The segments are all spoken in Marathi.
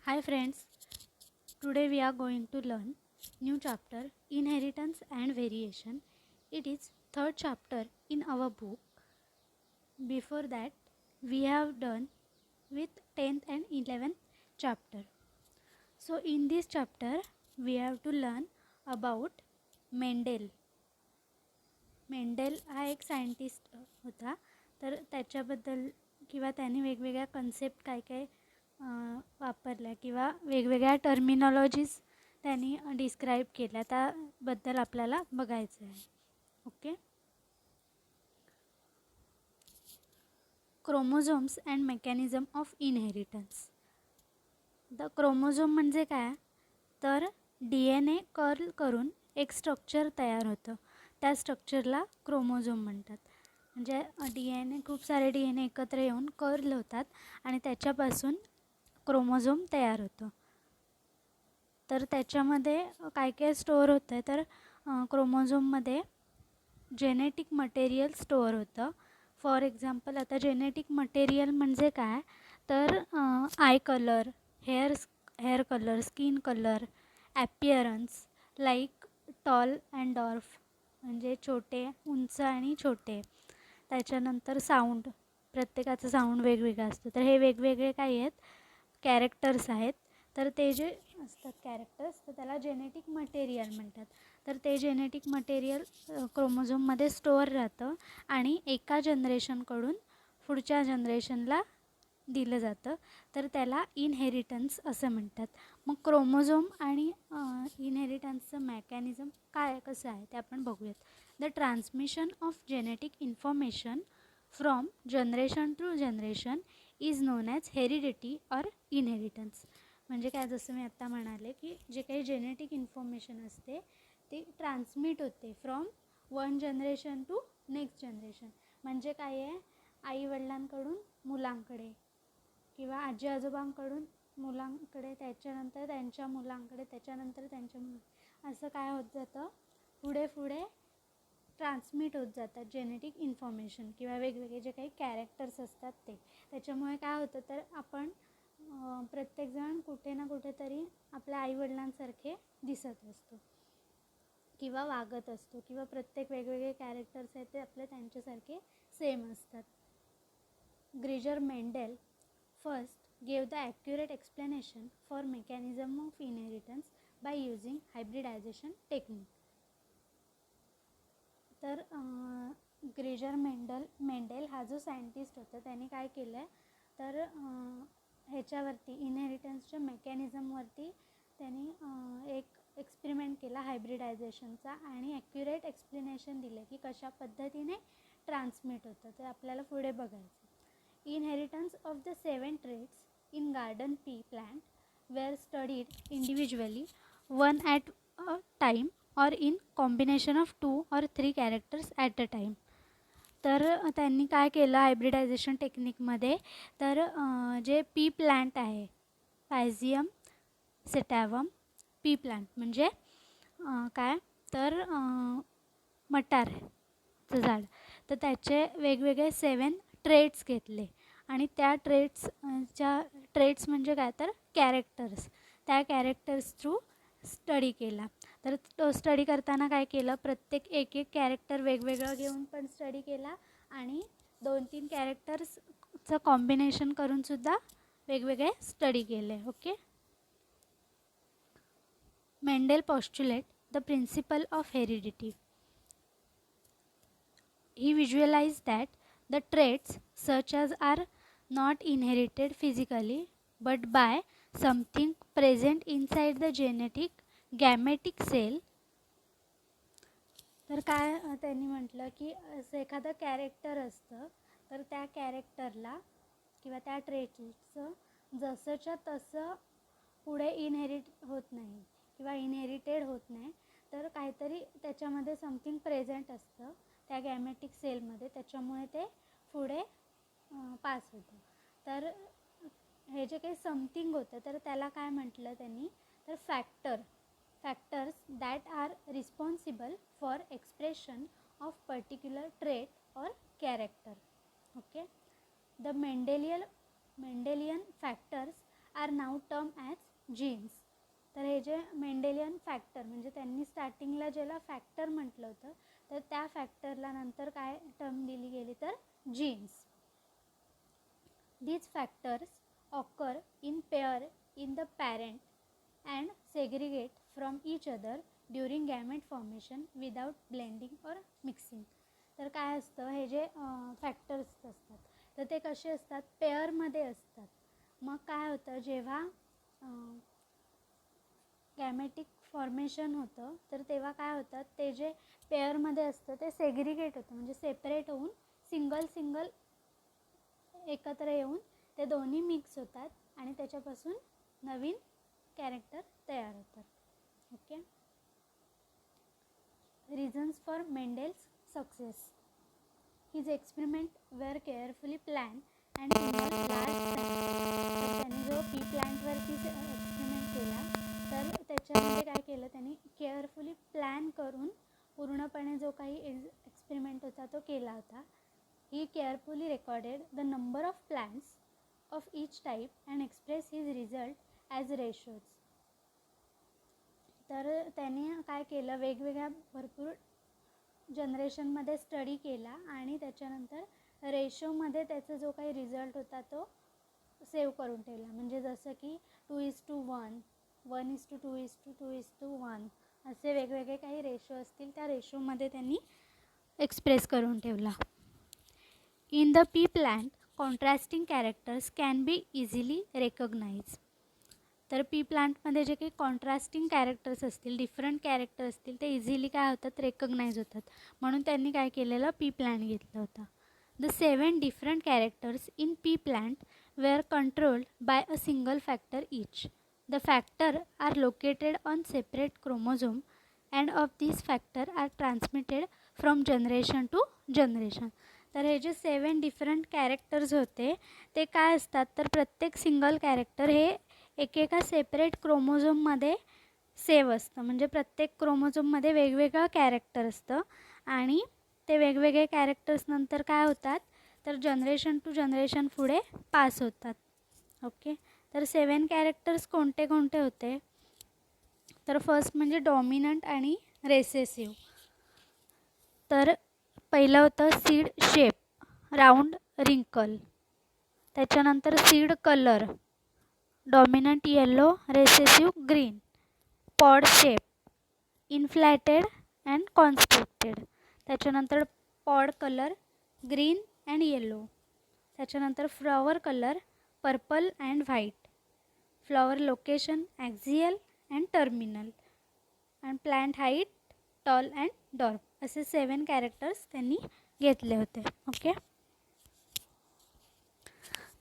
Hi friends, today we are going to learn new chapter Inheritance and Variation. It is third chapter in our book. Before that we have done with 10th and 11th chapter. So in this chapter we have to learn about Mendel. Mendel हा एक सायंटिस्ट होता. तर त्याच्याबद्दल किंवा त्याने वेगवेगळ्या कन्सेप्ट काय काय वापरल्या किंवा वेगवेगळ्या टर्मिनॉलॉजीज त्यांनी डिस्क्राईब केल्या त्याबद्दल आपल्याला बघायचं आहे. Okay. Chromosomes and mechanism of inheritance. The chromosome म्हणजे काय, तर DNA कर्ल करून एक स्ट्रक्चर तयार होतं. त्या स्ट्रक्चरला क्रोमोझोम म्हणतात. म्हणजे DNA खूप सारे DNA एकत्र येऊन कर्ल होतात आणि त्याच्यापासून क्रोमोझोम तयार होतं. तर त्याच्यामध्ये काय काय स्टोअर होतं आहे, तर क्रोमोझोममध्ये जेनेटिक मटेरियल स्टोअर होतं. फॉर एक्झाम्पल आता जेनेटिक मटेरियल म्हणजे काय, तर eye colour, hair colour, skin colour, appearance like tall and dwarf म्हणजे छोटे, उंच आणि छोटे. त्याच्यानंतर साऊंड, प्रत्येकाचं साऊंड वेगवेगळं असतं. तर हे वेगवेगळे काय आहेत, कॅरेक्टर्स आहेत. तर ते जे असतात कॅरेक्टर्स, तर त्याला जेनेटिक मटेरियल म्हणतात. तर ते जेनेटिक मटेरियल क्रोमोझोममध्ये स्टोअर राहतं आणि एका जनरेशनकडून पुढच्या जनरेशनला दिलं जातं. तर त्याला इनहेरिटन्स असं म्हणतात. मग क्रोमोझोम आणि इनहेरिटन्सचं मेकॅनिझम काय कसं आहे ते आपण बघूयात. The transmission of genetic information from generation to generation is known as heredity or inheritance. म्हणजे काय, जसं मी आत्ता म्हणाले की जे काही जेनेटिक इन्फॉर्मेशन असते ती ट्रान्समिट होते from one generation to next generation. म्हणजे काय आहे, आईवडिलांकडून मुलांकडे किंवा आजी आजोबांकडून मुलांकडे, त्याच्यानंतर त्यांच्या मुलांकडे, त्याच्यानंतर त्यांच्या असं काय होत जातं, पुढे पुढे ट्रान्समिट होत जातात जेनेटिक इन्फॉर्मेशन किंवा वेगवेगळे जे काही कॅरेक्टर्स असतात ते. त्याच्यामुळे काय होतं, तर आपण प्रत्येकजण कुठे ना कुठेतरी आपल्या आईवडिलांसारखे दिसत असतो किंवा वागत असतो किंवा प्रत्येक वेगवेगळे कॅरेक्टर्स आहेत ते आपले त्यांच्यासारखे सेम असतात. Gregor Mendel first gave the accurate explanation for mechanism of inheritance by using hybridization technique. तर ग्रेगर मेंडेल हा जो सायंटिस्ट होता त्याने काय केलं आहे, तर ह्याच्यावरती इनहेरिटन्सच्या मेकॅनिझमवरती त्यांनी एक एक्सपेरिमेंट केला हायब्रिडायझेशनचा आणि ॲक्युरेट एक्सप्लेनेशन दिलं की कशा पद्धतीने ट्रान्समिट होतं. ते आपल्याला पुढे बघायचं. Inheritance of the 7 traits in garden pea plant were studied individually, one at a time or in combination of 2 or 3 characters at a time. तर त्यांनी काय केलं हायब्रिडायझेशन टेक्निकमध्ये, तर जे पी प्लांट आहे, पायझियम सेटॅवम पी प्लांट म्हणजे काय, तर मटारचं झाड. तर त्याचे वेगवेगळे 7 ट्रेट्स घेतले आणि त्या ट्रेट्स म्हणजे काय, तर कॅरेक्टर्स, त्या कॅरेक्टर्स थ्रू स्टडी केला. तर तो स्टडी करताना काय केलं, प्रत्येक एक कॅरेक्टर वेगवेगळं घेऊन पण स्टडी केला आणि 2-3 कॅरेक्टर्सचं कॉम्बिनेशन करूनसुद्धा वेगवेगळे स्टडी केले. Okay. Mendel postulate the principle of heredity. He visualized that the traits such as are not inherited physically but by something present inside the gametic cell. तर काय त्यांनी म्हटलं की असं एखादं कॅरेक्टर असतं, तर त्या कॅरेक्टरला किंवा त्या ट्रेट्सचं जसंच्या तसं पुढे इनहेरिट होत नाही किंवा इनहेरिटेड होत नाही. तर काहीतरी त्याच्यामध्ये समथिंग प्रेझेंट असतं त्या गॅमेटिक सेलमध्ये, त्याच्यामुळे ते पुढे पास होतं. तर हे जे काही समथिंग होतं तर त्याला काय म्हटलं त्यांनी, तर factors that are responsible for expression of particular trait or character. Okay. The Mendelian factors are now term as genes. तर हे जे मेंडेलियन फॅक्टर म्हणजे त्यांनी स्टार्टिंगला ज्याला फॅक्टर म्हटलं होतं तर त्या फॅक्टरला नंतर काय टर्म दिली गेली तर jeans. These factors occur in pair in the parent and segregate from each other during gamete formation without blending or mixing. तर काय असतं हे जे फॅक्टर्स असतात तर ते कसे असतात पेअरमध्ये असतात. मग काय होतं जेव्हा गॅमेटिक फॉर्मेशन होतं तर तेव्हा काय होतं ते जे पेअरमध्ये असतं ते सेग्रिगेट होतं म्हणजे सेपरेट होऊन सिंगल एकत्र येऊन ते दोन्ही मिक्स होतात आणि त्याच्यापासून नवीन कॅरेक्टर तयार होतात. Okay. Reasons for Mendel's success. His experiment were carefully plan and involve large तर त्यांनी जो पी प्लांटवरती एक्सपेरिमेंट केला तर त्याच्यामध्ये काय केलं त्यांनी केअरफुली प्लॅन करून पूर्णपणे जो काही एक्सपेरिमेंट होता तो केला होता. He carefully recorded the number of plants of each type and expressed his result as ratios. तर त्याने काय केलं वेगवेगळ्या भरपूर जनरेशनमध्ये स्टडी केला आणि त्याच्यानंतर रेशोमध्ये त्याचा जो काही रिझल्ट होता तो सेव्ह करून ठेवला. म्हणजे जसं की 2:1, 1:2, 2:1 असे वेगवेगळे काही रेशो असतील त्या रेशोमध्ये त्यांनी एक्सप्रेस करून ठेवला. In the pea plant, contrasting characters can be easily recognized. तर पी प्लांटमध्ये जे काही कॉन्ट्रास्टिंग कॅरेक्टर्स असतील डिफरंट कॅरेक्टर असतील ते इझिली काय होतात रेकग्नाइज होतात म्हणून त्यांनी काय केलेलं पी प्लांट घेतलं होतं. The 7 different characters in pea plant were controlled by a single factor each. The factor are located on separate chromosome and of this factor are transmitted from generation to generation. तर हे जे 7 डिफरंट कॅरेक्टर्स होते ते काय असतात तर प्रत्येक सिंगल कॅरेक्टर हे एकेका सेपरेट क्रोमोझोममध्ये सेव्ह असतं. म्हणजे प्रत्येक क्रोमोझोममध्ये वेगवेगळं कॅरेक्टर असतं आणि ते वेगवेगळे कॅरेक्टर्स नंतर काय होतात तर जनरेशन टू जनरेशन पुढे पास होतात. ओके. तर 7 कॅरेक्टर्स कोणते कोणते होते तर फर्स्ट म्हणजे डॉमिनंट आणि रेसेसिव्ह. तर पहिलं होतं सीड शेप राऊंड रिंकल. त्याच्यानंतर seed colour dominant yellow recessive green. Pod shape inflated and constricted. त्याच्यानंतर pod colour green and yellow. त्याच्यानंतर flower colour purple and white. Flower location axial and terminal. And plant height tall and dwarf. असे 7 कॅरेक्टर्स त्यांनी घेतले होते. ओके.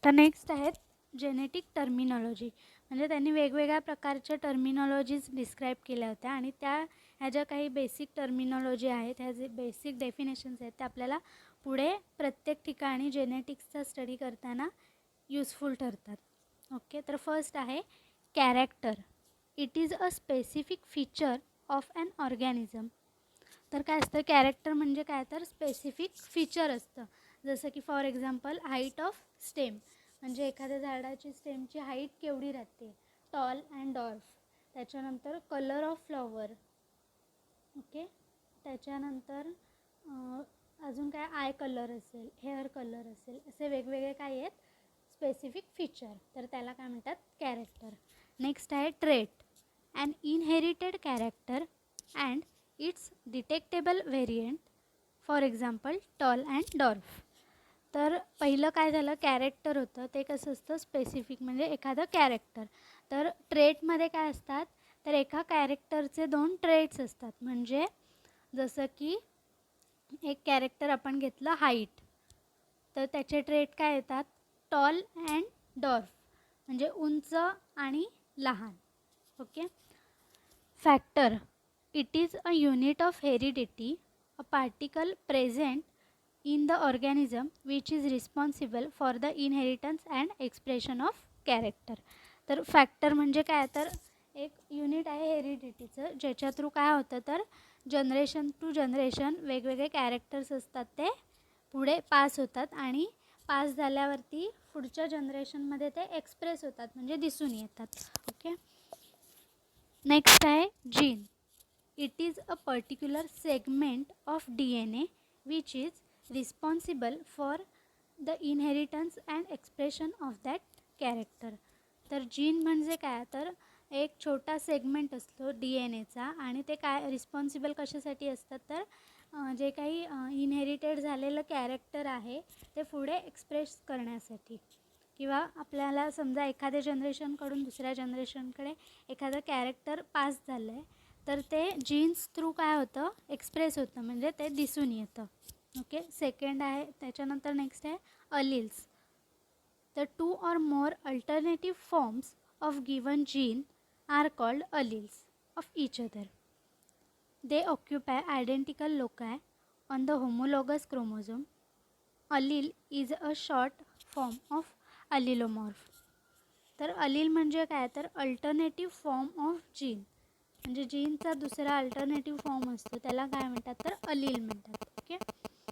तर नेक्स्ट आहेत जेनेटिक टर्मिनॉलॉजी. म्हणजे त्यांनी वेगवेगळ्या प्रकारच्या टर्मिनॉलॉजीज डिस्क्राईब केल्या होत्या आणि ह्या ज्या काही बेसिक टर्मिनॉलॉजी आहेत ह्या जे बेसिक डेफिनेशन्स आहेत त्या आपल्याला पुढे प्रत्येक ठिकाणी जेनेटिक्सचा स्टडी करताना यूजफुल ठरतात. ओके. तर फर्स्ट आहे character. It is a specific feature of an organism. तर काय असतं कॅरेक्टर म्हणजे काय तर स्पेसिफिक फीचर असतं. जसं की for example height of stem म्हणजे एखाद्या झाडाची स्टेमची हाईट केवढी राहते टॉल अँड डॉर्फ. त्याच्यानंतर कलर ऑफ फ्लॉवर. ओके. त्याच्यानंतर अजून काय आय कलर असेल हेअर कलर असेल असे वेगवेगळे काय आहेत स्पेसिफिक फीचर तर त्याला काय म्हणतात कॅरेक्टर. नेक्स्ट आहे trait. An inherited character and its detectable variant for example tall and dwarf. तर पहिलं काय झालं कॅरेक्टर होतं ते कसं असतं स्पेसिफिक म्हणजे एखादं कॅरेक्टर. तर ट्रेटमध्ये काय असतात तर एका कॅरेक्टरचे 2 ट्रेट्स असतात. म्हणजे जसं की एक कॅरेक्टर आपण घेतलं हाईट तर त्याचे ट्रेट काय येतात टॉल अँड डॉर्फ म्हणजे उंच आणि लहान. Okay. Factor. It is a unit of heredity a particle present in the organism which is responsible for the inheritance and expression of character. तर फॅक्टर म्हणजे काय तर एक युनिट आहे हेरिडिटीचं ज्याच्या थ्रू काय होतं तर जनरेशन टू जनरेशन वेगवेगळे कॅरेक्टर्स असतात ते पुढे पास होतात आणि पास झाल्यावरती पुढच्या जनरेशनमध्ये ते एक्सप्रेस होतात, म्हणजे दिसून येतात. ओके. नेक्स्ट आहे gene. It is a particular segment of DNA which is responsible for the inheritance and expression of that character. तर जीन म्हणजे काय, तर एक छोटा सेगमेंट असतो DNAचा, आणि ते काय रिस्पॉन्सिबल कशासाठी असतात, तर जे काही इनहेरिटेड झालेलं कॅरेक्टर आहे ते पुढे एक्सप्रेस करण्यासाठी, किंवा आपल्याला समजा एखाद्या जनरेशनकडून दुसऱ्या जनरेशनकडे एखादं कॅरेक्टर पास झालं आहे, तर ते जीन्स थ्रू काय होतं, एक्सप्रेस होतं, म्हणजे ते दिसून येतं. ओके. सेकंड आहे, त्याच्यानंतर नेक्स्ट आहे alleles. The two or more alternative forms of given gene are called alleles of each other. They occupy identical loci on the homologous chromosome. Allele is a short form of allelomorph. तर अलील म्हणजे काय, तर अल्टरनेटिव्ह फॉर्म ऑफ जीन, म्हणजे जीनचा दुसरा अल्टरनेटिव्ह फॉर्म असतो त्याला काय म्हणतात, तर अलील म्हणतात. ओके.